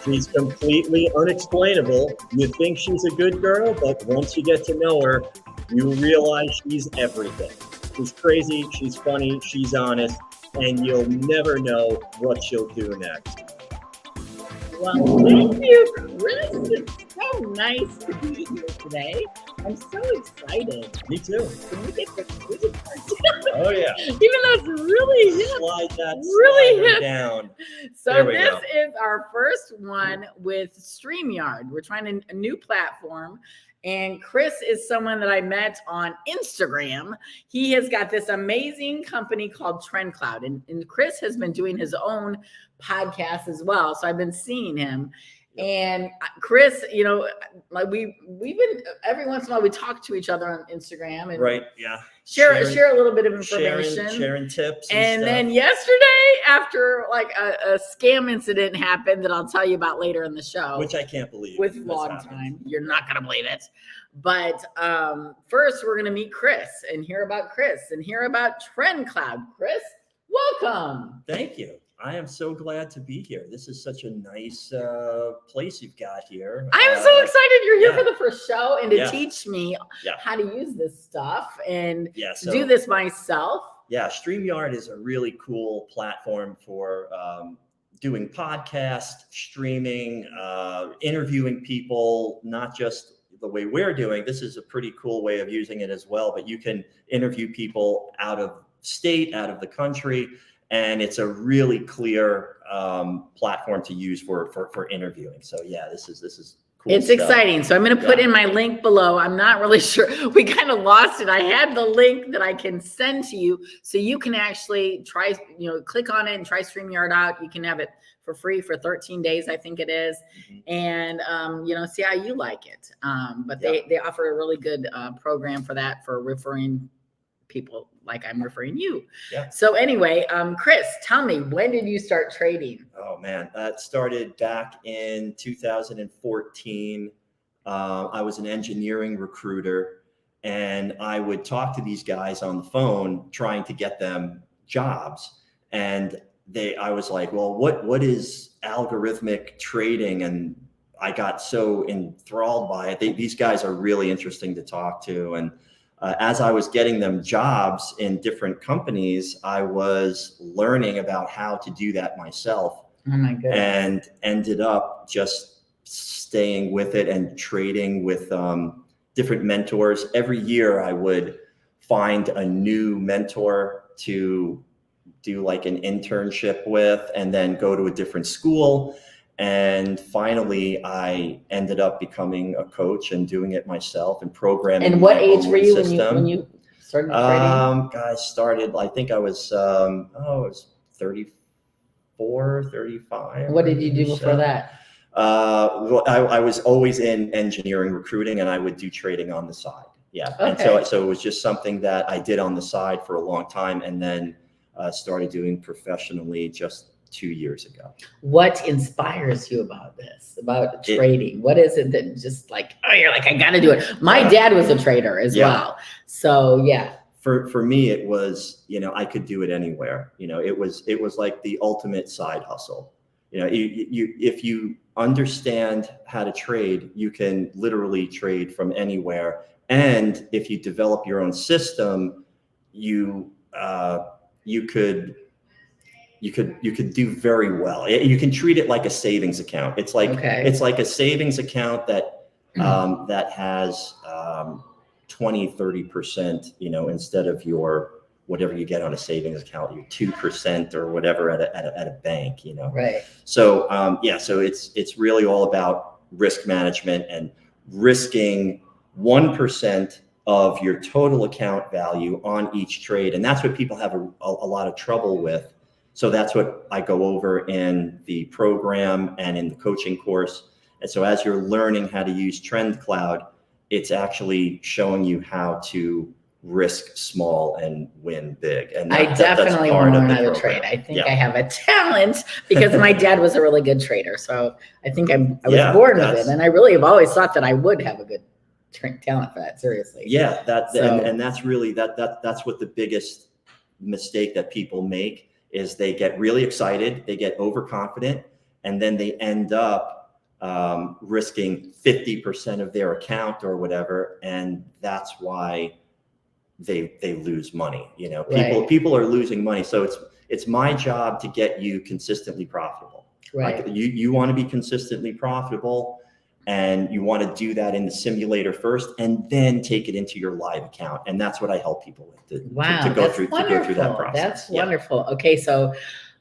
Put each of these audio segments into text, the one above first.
She's completely unexplainable. You think she's a good girl, but once you get to know her, you realize she's everything. She's crazy, she's funny, she's honest, and you'll never know what she'll do next. Well, thank you, Chris. It's so nice to be here today. I'm so excited. Me too. Can we get the music part? Oh yeah. Even though it's really hip. Slide that Really slider hip. down. So this is our first one with StreamYard. We're trying a new platform. And Chris is someone that I met on Instagram. He has got this amazing company called TrendCloud. And Chris has been doing his own podcast as well. So I've been seeing him. And Chris, you know, like we've been every once in a while we talk to each other on Instagram and right, yeah, share a little bit of information, sharing tips, and then yesterday, after like a scam incident happened that I'll tell you about later in the show, which I can't believe with Vlog Time, you're not gonna believe it. But first, we're gonna meet Chris and hear about TrendCloud. Chris, welcome. Thank you. I am so glad to be here. This is such a nice place you've got here. I'm so excited you're here for the first show and to teach me how to use this stuff and do this myself. Yeah, StreamYard is a really cool platform for doing podcast, streaming, interviewing people, not just the way we're doing. This is a pretty cool way of using it as well, but you can interview people out of state, out of the country. And it's a really clear platform to use for interviewing. So yeah, this is cool. It's exciting. So I'm going to put in my link below. I'm not really sure. We kind of lost it. I had the link that I can send to you, so you can actually try. Click on it and try StreamYard out. You can have it for free for 13 days, I think it is, and see how you like it. But they offer a really good program for that, for referring people like I'm referring you. Yeah. So anyway, Chris, tell me, when did you start trading? Oh man, that started back in 2014. I was an engineering recruiter, and I would talk to these guys on the phone trying to get them jobs. And I was like, well, what is algorithmic trading? And I got so enthralled by it. These guys are really interesting to talk to. And as I was getting them jobs in different companies, I was learning about how to do that myself. Oh my goodness. And ended up just staying with it and trading with different mentors. Every year I would find a new mentor to do like an internship with, and then go to a different school. And finally, I ended up becoming a coach and doing it myself and programming. And what age were you when you started trading? I started, I think I was, I was 34, 35. What did you do before that? Well, I was always in engineering recruiting, and I would do trading on the side. Yeah. Okay. And so it was just something that I did on the side for a long time, and then started doing professionally just 2 years ago. What inspires you about this, about trading? What is it that just like, you're like, I got to do it? My dad was a trader as well. So yeah. For me, it was, I could do it anywhere. It was like the ultimate side hustle. If you understand how to trade, you can literally trade from anywhere. And if you develop your own system, you could do very well. You can treat it like a savings account. It's like it's like a savings account that that has 20-30%, instead of your whatever you get on a savings account, your 2% or whatever at a bank, Right. So so it's really all about risk management and risking 1% of your total account value on each trade, and that's what people have a lot of trouble with. So that's what I go over in the program and in the coaching course. And so as you're learning how to use TrendCloud, it's actually showing you how to risk small and win big. And I definitely want to learn how to trade. I think I have a talent because my dad was a really good trader. So I think I was born with it. And I really have always thought that I would have a good talent for that, seriously. Yeah, and that's really that's what the biggest mistake that people make is they get really excited, they get overconfident, and then they end up risking 50% of their account or whatever, and that's why they lose money. You know, people are losing money, so it's my job to get you consistently profitable. Right. Like you want to be consistently profitable, and you want to do that in the simulator first, and then take it into your live account, and that's what I help people with to go through that process. That's wonderful. Okay, so.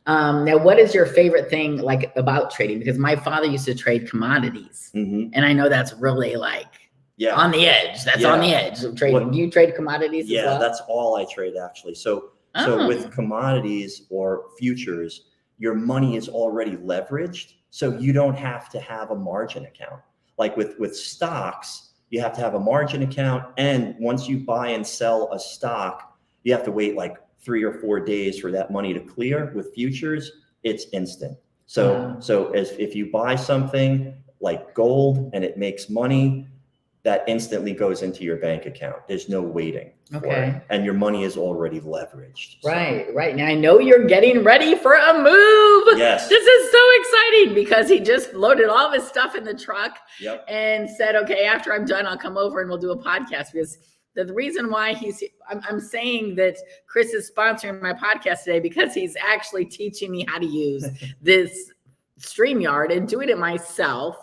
Now, what is your favorite thing like about trading? Because my father used to trade commodities, and I know that's really like on the edge. That's on the edge of trading. Do you trade commodities? Yeah, as well? That's all I trade actually. So with commodities or futures, your money is already leveraged, so you don't have to have a margin account. Like with stocks, you have to have a margin account, and once you buy and sell a stock, you have to wait like 3 or 4 days for that money to clear. With futures, it's instant. So if you buy something like gold and it makes money, that instantly goes into your bank account. There's no waiting for it, and your money is already leveraged. Right. Now I know you're getting ready for a move. Yes. This is so exciting because he just loaded all of his stuff in the truck and said, okay, after I'm done, I'll come over and we'll do a podcast. Because the reason why I'm saying that Chris is sponsoring my podcast today because he's actually teaching me how to use this StreamYard and doing it myself.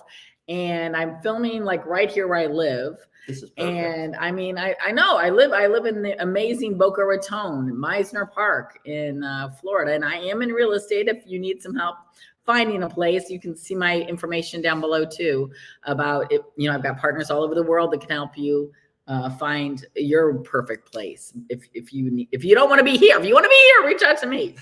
And I'm filming like right here where I live. This is perfect. And I mean, I know I live in the amazing Boca Raton, Meisner Park in Florida. And I am in real estate. If you need some help finding a place, you can see my information down below too about it. You know, I've got partners all over the world that can help you find your perfect place. If you don't want to be here, if you want to be here, reach out to me.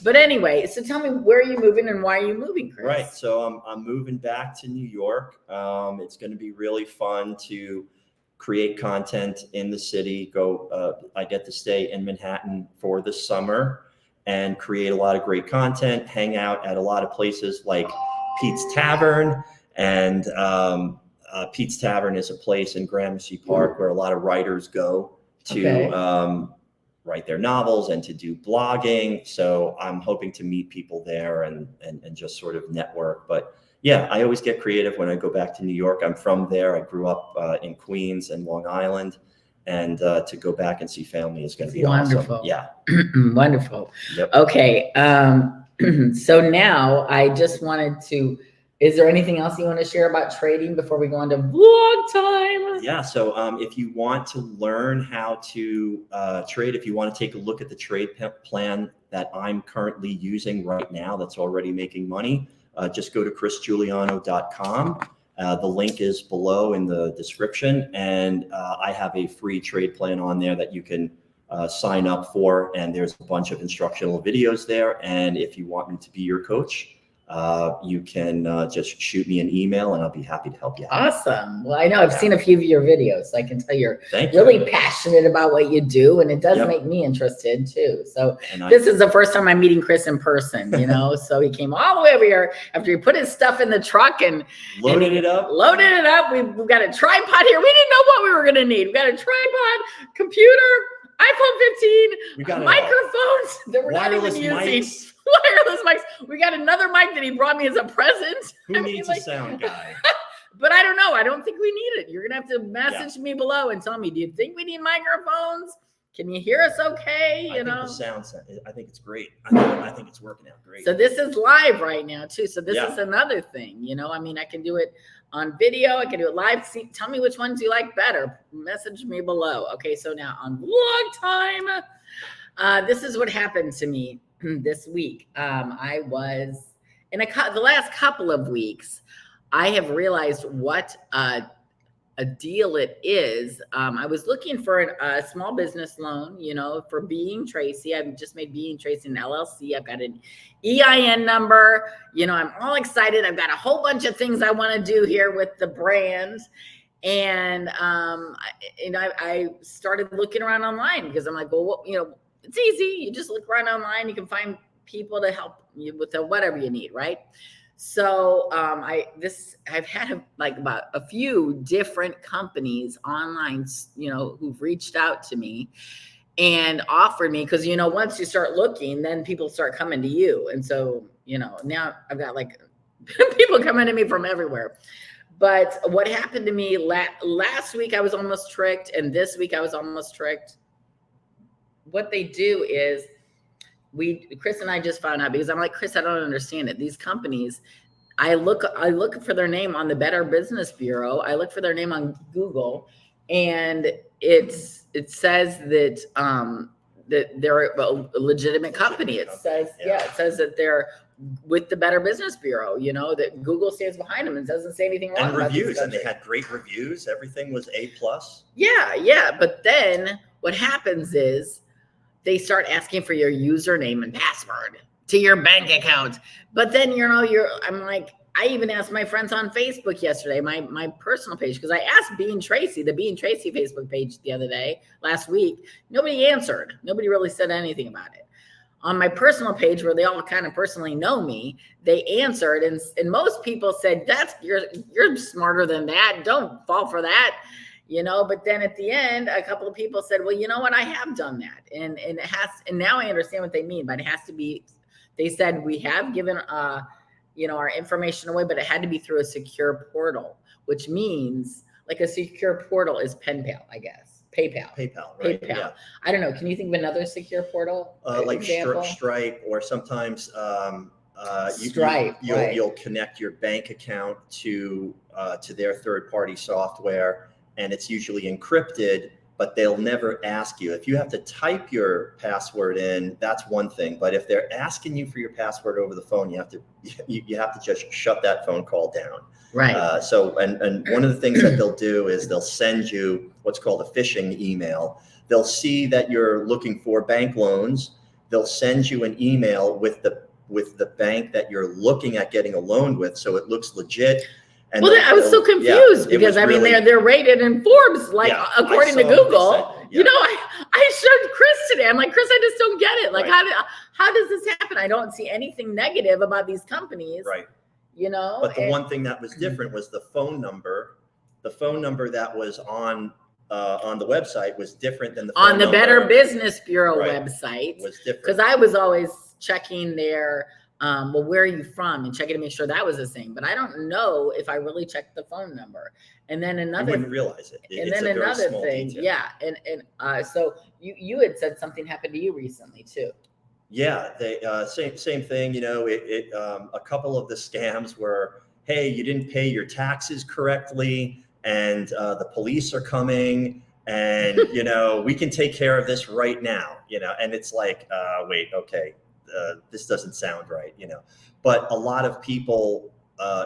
But anyway, so tell me, where are you moving and why are you moving, Chris? Right. So I'm moving back to New York. It's going to be really fun to create content in the city. I get to stay in Manhattan for the summer and create a lot of great content, hang out at a lot of places like Pete's Tavern. And Pete's Tavern is a place in Gramercy Park where a lot of writers go to write their novels and to do blogging. So I'm hoping to meet people there and just sort of network. But yeah, I always get creative when I go back to New York. I'm from there. I grew up in Queens and Long Island. And to go back and see family is going to be wonderful. Awesome. Yeah. Wonderful. Yep. Okay. So now I just wanted to, is there anything else you want to share about trading before we go on to vlog time? Yeah. So if you want to learn how to trade, if you want to take a look at the trade plan that I'm currently using right now, that's already making money, just go to chrisgiuliano.com. The link is below in the description, and I have a free trade plan on there that you can sign up for, and there's a bunch of instructional videos there. And if you want me to be your coach, you can just shoot me an email and I'll be happy to help you out. Awesome. Well, I know I've seen a few of your videos, so I can tell you're really passionate about what you do, and it does make me interested too. So this is the first time I'm meeting Chris in person, you know, so he came all the way over here after he put his stuff in the truck and loaded it up. We've got a tripod here. We didn't know what we were going to need. We got a tripod, computer, iPhone 15, we got microphones that we're not even using. Mics. Wireless mics. We got another mic that he brought me as a present. Who needs a sound guy? But I don't know. I don't think we need it. You're going to have to message me below and tell me, do you think we need microphones? Can you hear us okay? I think the sound, I think it's great. I think it's working out great. So this is live right now too. So this is another thing, you know, I mean, I can do it on video. I can do it live. Tell me which ones you like better. Message me below. Okay. So now on vlog time, this is what happened to me this week. I was in the last couple of weeks, I have realized what a deal it is. I was looking for a small business loan, you know, for Being Tracy. I've just made Being Tracy an LLC. I've got an EIN number. You know, I'm all excited. I've got a whole bunch of things I want to do here with the brand. And I started looking around online because I'm like, well, you know, it's easy. You just look around online. You can find people to help you with whatever you need, right? So I've had about a few different companies online, you know, who've reached out to me and offered me, because, you know, once you start looking, then people start coming to you. And so, you know, now I've got like People coming to me from everywhere. But what happened to me last week, I was almost tricked. And this week I was almost tricked. What they do is Chris and I just found out, because I'm like, Chris, I don't understand it. These companies, I look for their name on the Better Business Bureau. I look for their name on Google, and it says that that they're a legitimate company. It says, it says that they're with the Better Business Bureau, that Google stands behind them and doesn't say anything wrong. And reviews, and they had great reviews. Everything was A+. Yeah. But then what happens is they start asking for your username and password to your bank account. But then, I'm like, I even asked my friends on Facebook yesterday, my personal page, because I asked the Being Tracy Facebook page last week. Nobody answered. Nobody really said anything about it. On my personal page, where they all kind of personally know me, they answered, and most people said, you're smarter than that. Don't fall for that. But then at the end, a couple of people said, well, you know what? I have done that. And now I understand what they mean, but it has to be, they said, we have given, our information away, but it had to be through a secure portal, which means like a secure portal is pen pal, I guess. PayPal, right? PayPal. Yeah. I don't know. Can you think of another secure portal? Like Stripe, or sometimes Stripe. You'll connect your bank account to their third-party software, and it's usually encrypted, but they'll never ask you. If you have to type your password in, that's one thing. But if they're asking you for your password over the phone, you have to just shut that phone call down. Right. And one of the things that they'll do is they'll send you what's called a phishing email. They'll see that you're looking for bank loans. They'll send you an email with the bank that you're looking at getting a loan with, so it looks legit. And I was so confused because they're rated in Forbes, according to Google. I showed Chris today. I'm like, Chris, I just don't get it. Like, how does this happen? I don't see anything negative about these companies. Right. But the one thing that was different was the phone number. The phone number that was on the website was different than the phone number. Better Business Bureau website. Was different. Because I was always checking their where are you from, and checking to make sure that was the same. But I don't know if I really checked the phone number. And then you wouldn't realize it. And then another thing, detail. So you had said something happened to you recently too. Yeah, they same thing. A couple of the scams were, hey, you didn't pay your taxes correctly, and the police are coming, and we can take care of this right now. And it's like, wait, okay, this doesn't sound right. But a lot of people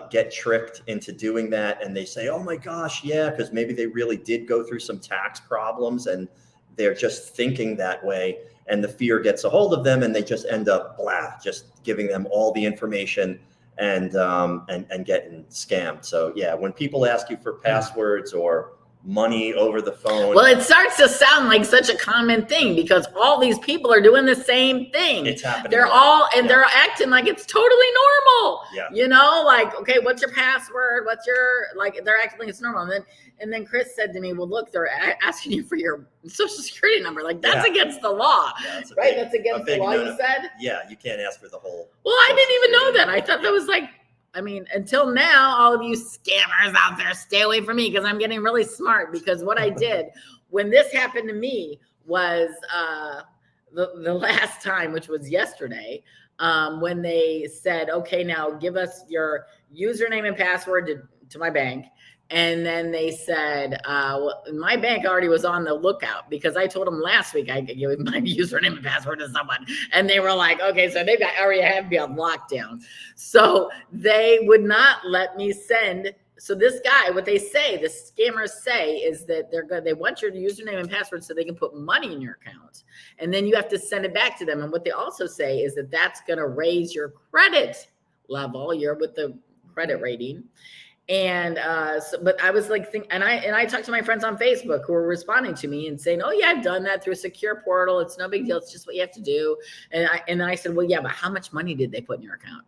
get tricked into doing that, and they say, oh my gosh, yeah, because maybe they really did go through some tax problems, and they're just thinking that way. And the fear gets a hold of them, and they just end up just giving them all the information and getting scammed. So yeah, when people ask you for passwords or money over the phone, well, it starts to sound like such a common thing because all these people are doing the same thing. It's happening. They're they're acting like it's totally normal. Yeah. Like, okay, what's your password? They're acting like it's normal. And then Chris said to me, well, look, they're asking you for your social security number. Like, that's against the law, right? That's against the law, you said? Yeah, you can't ask for the whole. Well, I didn't even know that. I thought that was like, until now, all of you scammers out there, stay away from me because I'm getting really smart. Because what I did when this happened to me was the last time, which was yesterday, when they said, okay, now give us your username and password to my bank. And then they said, my bank already was on the lookout because I told them last week I could give my username and password to someone. And they were like, okay, so they already have me on lockdown. So they would not let me send. So this guy, what they say, the scammers say is that they want your username and password so they can put money in your account. And then you have to send it back to them. And what they also say is that that's going to raise your credit level. You're with the credit rating. And but I was like, and I talked to my friends on Facebook who were responding to me and saying, oh yeah, I've done that through a secure portal. It's no big deal. It's just what you have to do. And then I said, well, yeah, but how much money did they put in your account?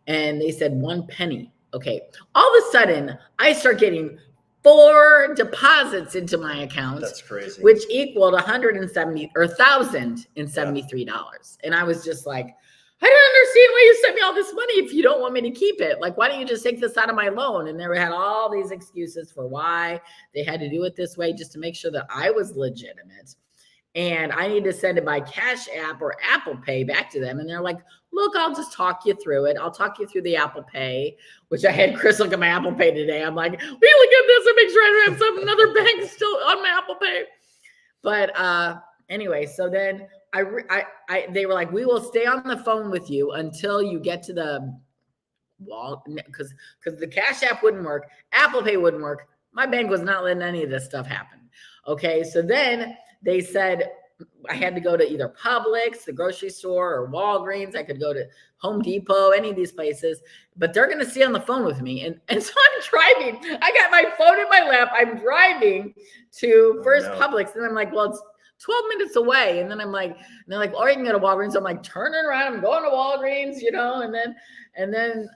And they said 1 penny. Okay. All of a sudden I start getting 4 deposits into my account. That's crazy. Which equaled $1,073. And I was just like, I don't understand why you sent me all this money if you don't want me to keep it. Like, why don't you just take this out of my loan? And they had all these excuses for why they had to do it this way, just to make sure that I was legitimate. And I need to send it by Cash App or Apple Pay back to them. And they're like, look, I'll just talk you through it. I'll talk you through the Apple Pay, which I had Chris look at my Apple Pay today. I'm like, will you look at this and make sure I don't have another bank still on my Apple Pay? But anyway, so then they were like, we will stay on the phone with you until you get to the wall, because the Cash App wouldn't work. Apple Pay wouldn't work. My bank was not letting any of this stuff happen. Okay, so then they said I had to go to either Publix, the grocery store, or Walgreens. I could go to Home Depot, any of these places, but they're going to stay on the phone with me. And so I'm driving. I got my phone in my lap. I'm driving to Publix, and I'm like, well, it's 12 minutes away. And then I'm like, and they're like, or you can go to Walgreens. So I'm like, turning around, I'm going to Walgreens, and then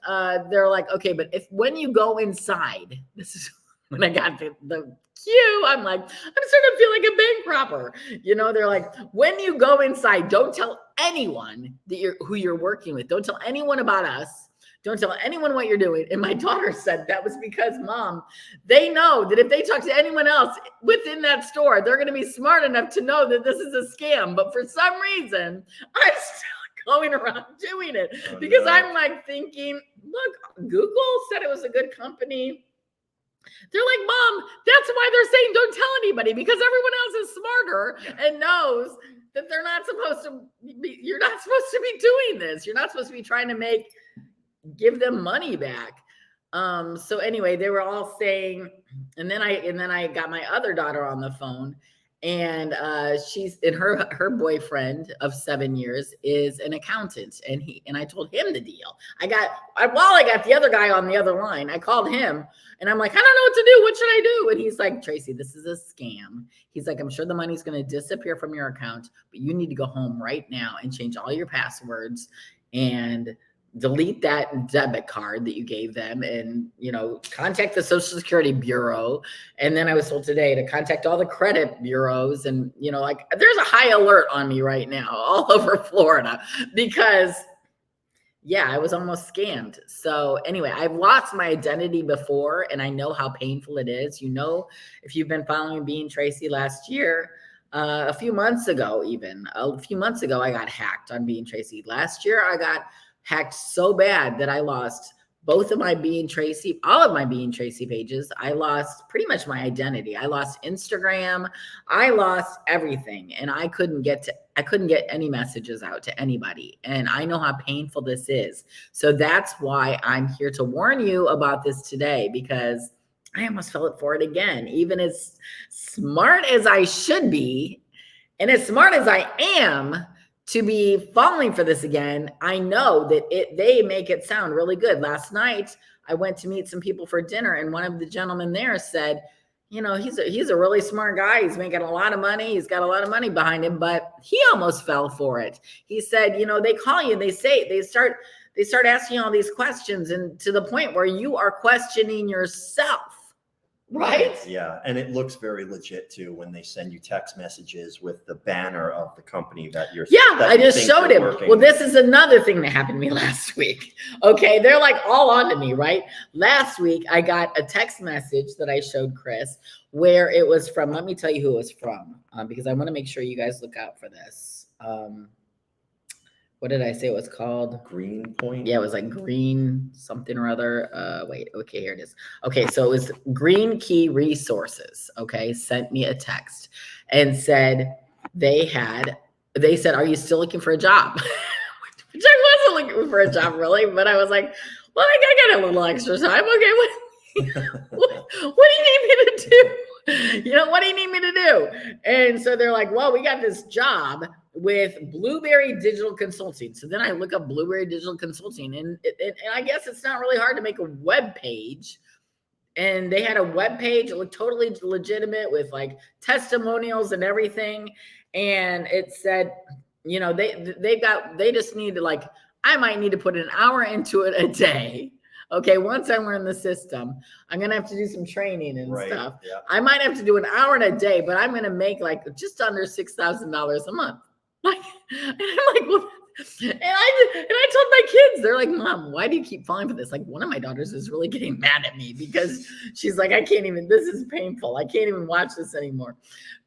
they're like, okay, but when you go inside, this is when I got the cue, I'm like, I'm starting to feel like a bank robber. They're like, when you go inside, don't tell anyone who you're working with. Don't tell anyone about us. Don't tell anyone what you're doing. And my daughter said that was because, Mom, they know that if they talk to anyone else within that store, they're going to be smart enough to know that this is a scam. But for some reason, I'm still going around doing it because I'm like thinking, look, Google said it was a good company. They're like, Mom, that's why they're saying don't tell anybody, because everyone else is smarter and knows that they're not supposed to be, you're not supposed to be doing this. You're not supposed to be trying to give them money back. So anyway, they were all saying, and then I got my other daughter on the phone, and she's in her boyfriend of 7 years is an accountant, and I told him the deal. While I got the other guy on the other line, I called him and I'm like, I don't know what to do. What should I do? And he's like, Tracy, this is a scam. He's like, I'm sure the money's going to disappear from your account, but you need to go home right now and change all your passwords and delete that debit card that you gave them, and contact the Social Security Bureau. And then I was told today to contact all the credit bureaus, and there's a high alert on me right now all over Florida because I was almost scammed. So anyway, I've lost my identity before, and I know how painful it is. If you've been following Being Tracy last year, a few months ago, I got hacked on Being Tracy. Last year, I got hacked so bad that I lost all of my Being Tracy pages. I lost pretty much my identity. I lost Instagram. I lost everything, and I couldn't get any messages out to anybody. And I know how painful this is. So that's why I'm here to warn you about this today, because I almost fell for it again. Even as smart as I should be, and as smart as I am to be falling for this again, I know that they make it sound really good. Last night, I went to meet some people for dinner, and one of the gentlemen there said, he's a really smart guy. He's making a lot of money. He's got a lot of money behind him, but he almost fell for it. He said, they call you, they start asking all these questions, and to the point where you are questioning yourself. Right? Yeah. And it looks very legit too when they send you text messages with the banner of the company that you're. Yeah, I just showed him. Well, this is another thing that happened to me last week. Okay. They're like all on to me, right? Last week, I got a text message that I showed Chris where it was from, let me tell you who it was from, because I want to make sure you guys look out for this. What did I say it was called? Green Point? Yeah, it was like Green something or other. Wait, okay, here it is. Okay, so it was Green Key Resources, okay, sent me a text and said they said, are you still looking for a job? Which I wasn't looking for a job really, but I was like, well, I got a little extra time. Okay, what do you need me to do? What do you need me to do? And so they're like, well, we got this job with Blueberry Digital Consulting. So then I look up Blueberry Digital Consulting, and I guess it's not really hard to make a web page. And they had a web page. It looked totally legitimate with like testimonials and everything. And it said, they just need to I might need to put an hour into it a day. Okay, once I learn the system, I'm going to have to do some training and stuff. Yeah. I might have to do an hour in a day, but I'm going to make just under $6,000 a month. And I'm like, well, And I told my kids, they're like, Mom, why do you keep falling for this? Like, one of my daughters is really getting mad at me because she's like, this is painful. I can't even watch this anymore.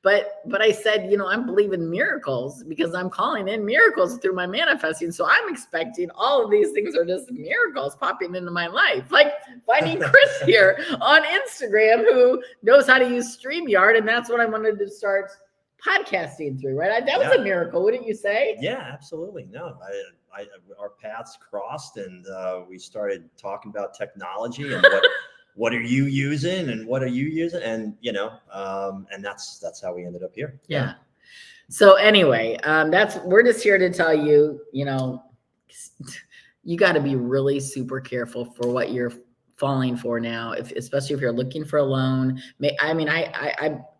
But I said, I'm believing miracles because I'm calling in miracles through my manifesting. So I'm expecting all of these things are just miracles popping into my life. Like finding Chris here on Instagram who knows how to use StreamYard. And that's what I wanted to start podcasting through, right? That was a miracle, wouldn't you say? Yeah, absolutely. No, our paths crossed, and we started talking about technology and what are you using and what are you using, and and that's how we ended up here. Yeah. So anyway, we're just here to tell you, you got to be really super careful for what you're falling for now, especially if you're looking for a loan.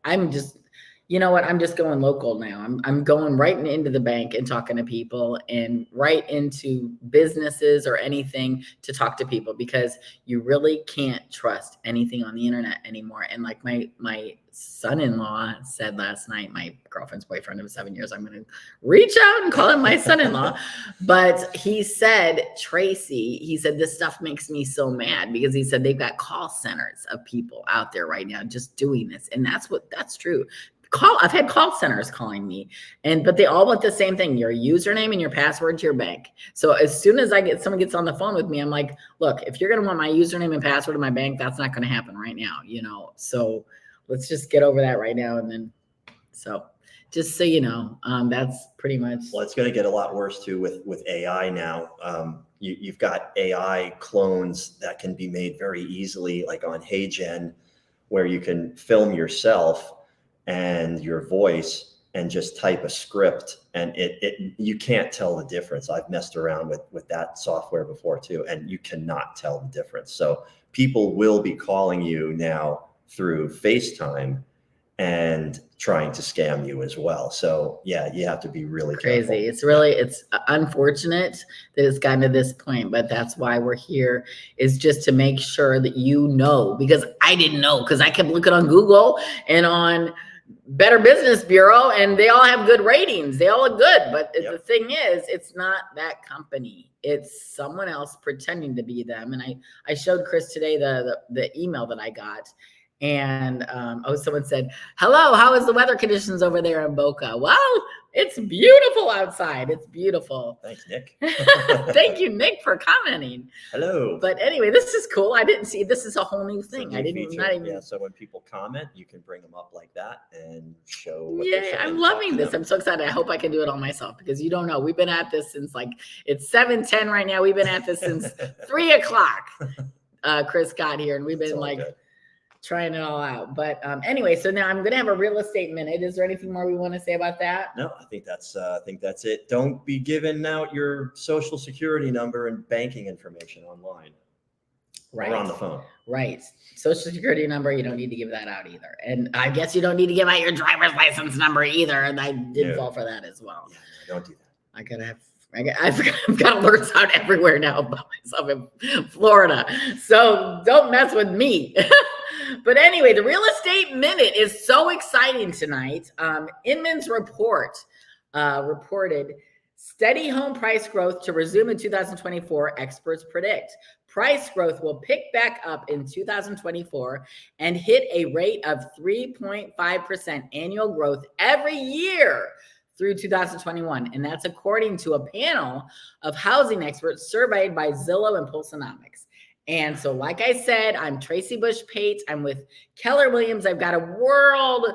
I'm just. You know what? I'm just going local now. I'm going right into the bank and talking to people and right into businesses or anything to talk to people because you really can't trust anything on the internet anymore. And like my son-in-law said last night, my girlfriend's boyfriend of 7 years, I'm going to reach out and call him my son-in-law. But he said, Tracy, this stuff makes me so mad because he said they've got call centers of people out there right now just doing this. And that's true. I've had call centers calling me, but they all want the same thing: your username and your password to your bank. So as soon as someone gets on the phone with me, I'm like, look, if you're going to want my username and password to my bank, that's not going to happen right now, So let's just get over that right now. And then, so just so you know, that's pretty much. Well, it's going to get a lot worse too with AI now. You've got AI clones that can be made very easily, like on HeyGen, where you can film yourself and your voice and just type a script, and you can't tell the difference. I've messed around with that software before too, and you cannot tell the difference. So people will be calling you now through FaceTime and trying to scam you as well. So yeah, you have to be really crazy. Careful. It's unfortunate that it's gotten to this point, but that's why we're here, is just to make sure that because I didn't know, because I kept looking on Google and on Better Business Bureau, and they all have good ratings. They all look good. But the thing is, it's not that company. It's someone else pretending to be them. And I showed Chris today the email that I got. And someone said, hello, how is the weather conditions over there in Boca? Well, it's beautiful outside. It's beautiful. Thanks, Nick. Thank you, Nick, for commenting. Hello. But anyway, this is cool. I didn't see, this is a whole new thing. So when people comment, you can bring them up like that and show what I'm loving this. I'm so excited. I hope I can do it all myself, because you don't know. We've been at this since it's 7:10 right now. We've been at this since 3:00. Chris got here, and we've been trying it all out. But anyway, so now I'm going to have a real estate minute. Is there anything more we want to say about that? No, I think that's it. Don't be giving out your social security number and banking information online. Right. Or on the phone. Right. Social security number, you don't need to give that out either. And I guess you don't need to give out your driver's license number either. And I did fall for that as well. Yeah, no, don't do that. I've got alerts out everywhere now about myself in Florida. So don't mess with me. But anyway, the real estate minute is so exciting tonight. Inman's report reported steady home price growth to resume in 2024. Experts predict price growth will pick back up in 2024 and hit a rate of 3.5% annual growth every year through 2021. And that's according to a panel of housing experts surveyed by Zillow and Pulsenomics. And so, like I said, I'm Tracy Bush Pate. I'm with Keller Williams. I've got a world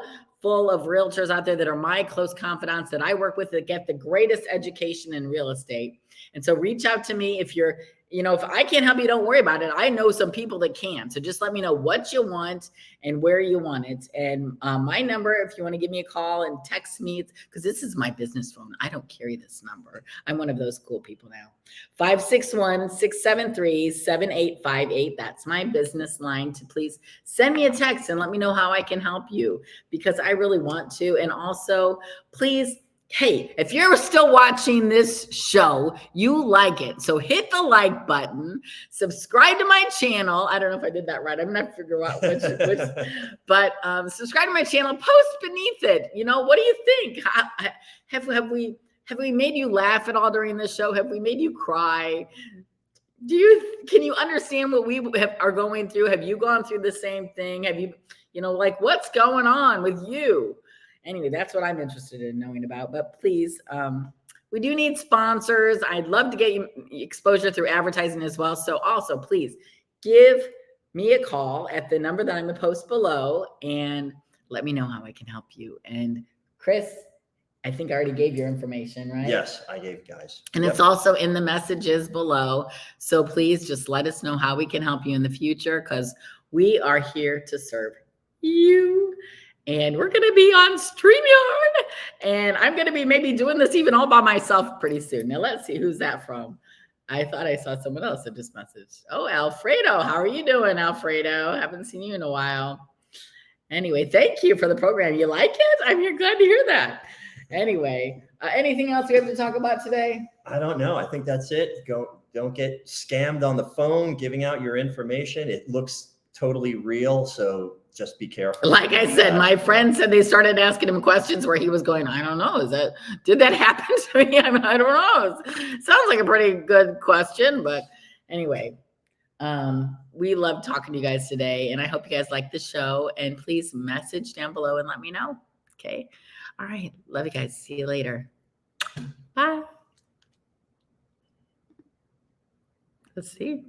full of realtors out there that are my close confidants that I work with that get the greatest education in real estate. And so reach out to me if you're, if I can't help you, don't worry about it. I know some people that can. So just let me know what you want and where you want it. And my number, if you want to give me a call and text me, because this is my business phone. I don't carry this number. I'm one of those cool people now. 561-673-7858. That's my business line. To please send me a text and let me know how I can help you, because I really want to. And also, please, hey, if you're still watching this show, you like it. So hit the like button, subscribe to my channel. I don't know if I did that right. I'm not figuring out which but subscribe to my channel, post beneath it. What do you think? Have we made you laugh at all during the show? Have we made you cry? Can you understand what we are going through? Have you gone through the same thing? Have you, like what's going on with you? Anyway, that's what I'm interested in knowing about. But please, we do need sponsors. I'd love to get you exposure through advertising as well. So also, please give me a call at the number that I'm going to post below and let me know how I can help you. And Chris, I think I already gave your information, right? Yes, I gave, guys. And It's also in the messages below. So please just let us know how we can help you in the future, because we are here to serve you. And we're going to be on StreamYard. And I'm going to be maybe doing this even all by myself pretty soon. Now, let's see. Who's that from? I thought I saw someone else that just messaged. Oh, Alfredo. How are you doing, Alfredo? Haven't seen you in a while. Anyway, thank you for the program. You like it? I'm glad to hear that. Anyway, anything else we have to talk about today? I don't know. I think that's it. Don't get scammed on the phone, giving out your information. It looks totally real. So just be careful. Like I said, my friend said they started asking him questions where he was going, I don't know. Did that happen to me? I mean, I don't know. Sounds like a pretty good question, but anyway, we love talking to you guys today, and I hope you guys like the show, and please message down below and let me know. Okay. All right. Love you guys. See you later. Bye. Let's see.